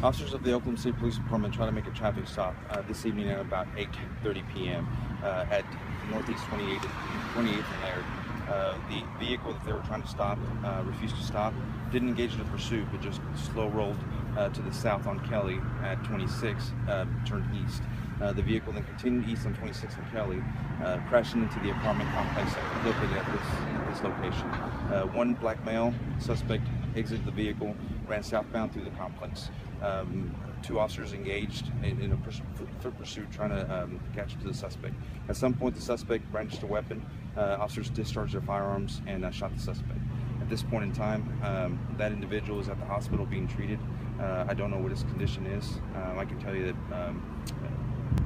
Officers of the Oklahoma City Police Department try to make a traffic stop this evening at about 8:30 p.m. At Northeast 28th and Laird. The vehicle that they were trying to stop refused to stop, didn't engage in a pursuit, but just slow rolled to the south on Kelly at 26, turned east. The vehicle then continued east on 26 and Kelly, crashing into the apartment complex located at this location. One black male suspect exited the vehicle, ran southbound through the complex. Two officers engaged in a pursuit trying to catch up to the suspect. At some point, the suspect brandished a weapon. Officers discharged their firearms and shot the suspect. At this point in time, that individual is at the hospital being treated. I don't know what his condition is. I can tell you that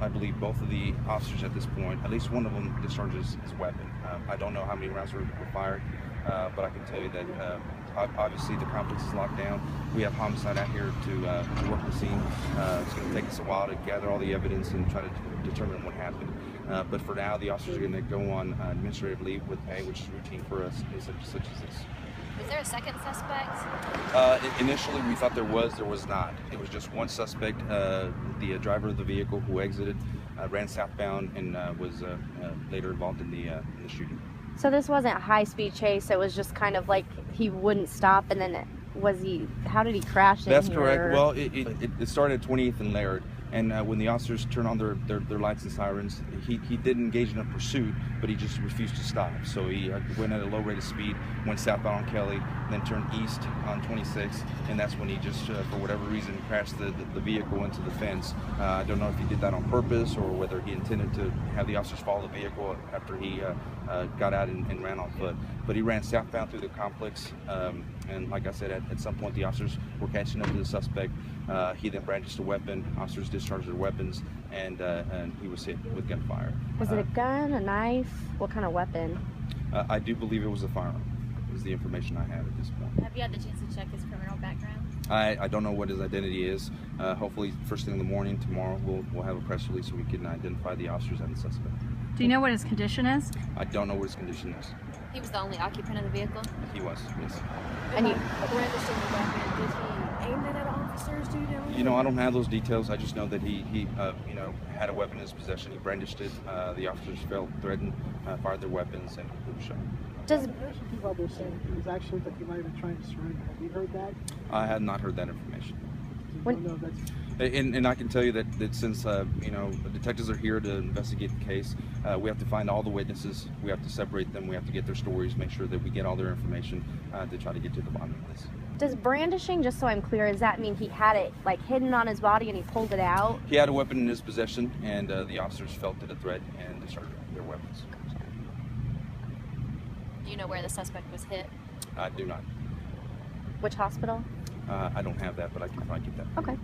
I believe both of the officers at this point, at least one of them discharges his weapon. I don't know how many rounds were fired, but I can tell you that obviously the complex is locked down. We have homicide out here to work the scene. It's going to take us a while to gather all the evidence and try to determine what happened. But for now, the officers are going to go on administrative leave with pay, which is routine for us, such as this. Was there a second suspect? Initially, we thought there was not. It was just one suspect, the driver of the vehicle who exited, ran southbound, and was later involved in the shooting. So this wasn't a high-speed chase, it was just kind of like he wouldn't stop, and then how did he crash in here? That's correct. Well, it started at 20th and Laird, and when the officers turned on their lights and sirens, he did engage in a pursuit, but he just refused to stop. So he went at a low rate of speed, went southbound on Kelly, then turned east on 26, and that's when he just, for whatever reason, crashed the vehicle into the fence. I don't know if he did that on purpose or whether he intended to have the officers follow the vehicle after he got out and ran on foot. But he ran southbound through the complex, and like I said, at some point the officers were catching up to the suspect. He then brandished a weapon. Officers discharged their weapons, and he was hit with gunfire. Was it a gun, a knife? What kind of weapon? I do believe it was a firearm, is the information I have at this point. Have you had the chance to check his criminal background? I don't know what his identity is. Hopefully first thing in the morning tomorrow we'll have a press release so we can identify the officers and the suspect. Do you know what his condition is? I don't know what his condition is. He was the only occupant of the vehicle? He was, yes. And you brandishing the weapon, did he aim it at officers? Do you know? You know, I don't have those details. I just know that he had a weapon in his possession. He brandished it. The officers felt threatened, fired their weapons, and he was shot. Does people are saying he was actually that he might have been trying to surrender. Have you heard that? I have not heard that information. When, And I can tell you that since the detectives are here to investigate the case, we have to find all the witnesses. We have to separate them. We have to get their stories, make sure that we get all their information to try to get to the bottom of this. Does brandishing, just so I'm clear, does that mean he had it like hidden on his body and he pulled it out? He had a weapon in his possession, and the officers felt it a threat and discharged their weapons. Do you know where the suspect was hit? I do not. Which hospital? I don't have that, but I can probably get that. Okay.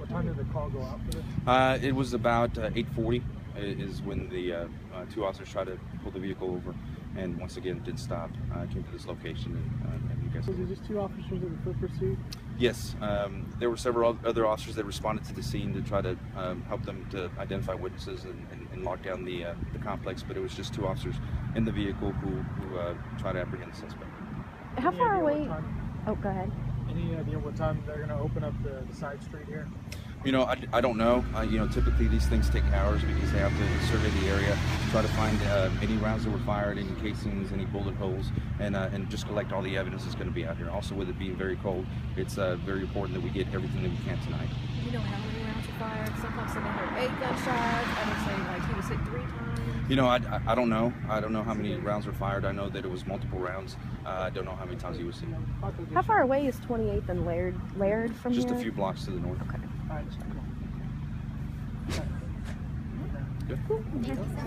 what time did the call go out for this? It was about 8:40 is when the two officers tried to pull the vehicle over, and once again didn't stop. Came to this location, and you guys. Was it just two officers in the foot pursuit? Yes, there were several other officers that responded to the scene to try to help them to identify witnesses and lock down the complex, but it was just two officers in the vehicle who tried to apprehend the suspect. How far away? Oh, go ahead. Any idea what time they're going to open up the side street here? You know, I don't know. Typically these things take hours because they have to survey the area, try to find any rounds that were fired, any casings, any bullet holes, and just collect all the evidence that's going to be out here. Also, with it being very cold, it's very important that we get everything that we can tonight. Do you know how many rounds were fired? Sometimes they heard 8 gunshots. Others say like he was hit 3 times. You know, I don't know. I don't know how many rounds were fired. I know that it was multiple rounds. I don't know how many times he was hit. How far away is 28th and Laird from Just here? a few blocks to the north. Okay. All right, Good.